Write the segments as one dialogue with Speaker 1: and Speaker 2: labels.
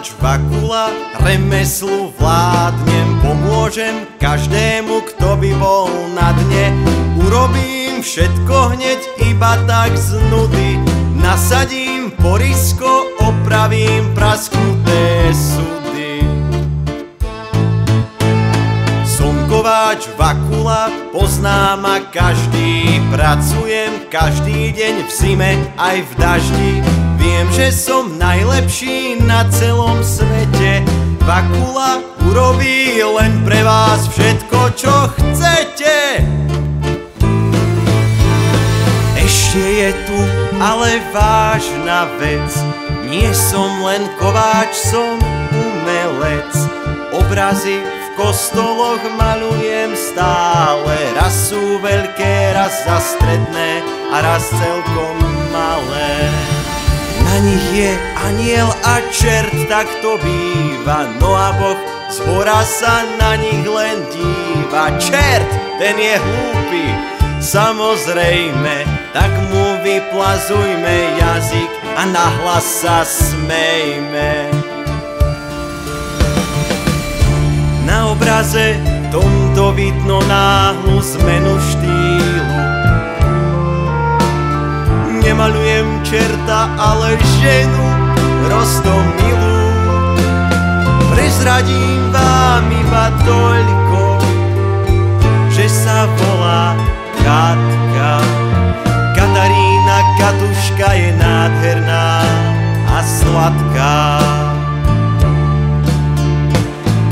Speaker 1: Sonkovač Vakula, remeslu vládnem, pomôžem každému, kto by bol na dne. Urobím všetko hneď iba tak z nudy, nasadím porisko, opravím prasknuté sudy. Sonkovač Vakula, pozná ma každý, pracujem každý deň v zime aj v daždi. Viem, že som najlepší na celom svete. Vakula urobí len pre vás všetko, čo chcete. Ešte je tu ale vážna vec, nie som len kováč, som umelec. Obrazy v kostoloch malujem stále, raz sú veľké, raz zastredné a raz celkom malé. Na nich je aniel a čert, tak to býva, no a Boh zhora sa na nich len díva. Čert, ten je hlúpy, samozrejme, tak mu vyplazujme jazyk a nahlas sa smejme. Na obraze tomto vidno náhlu zmenu štýlu. Nemalujem čerta, ale ženu roztomilú. Prezradím vám iba toľko, že sa volá Katka. Katarína Katuška je nádherná a sladká.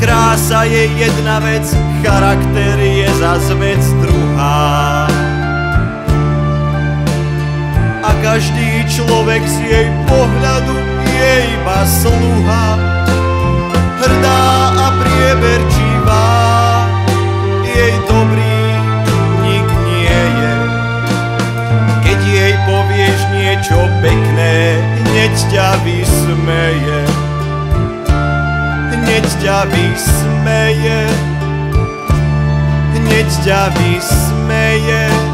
Speaker 1: Krása je jedna vec, charakter je zas vec druhá. A každý človek z jej pohľadu je iba sluha. Hrdá a prieberčivá, jej dobrý nik nie je. Keď jej povieš niečo pekné, hneď ťa vysmeje. Hneď ťa vysmeje. Hneď ťa vysmeje.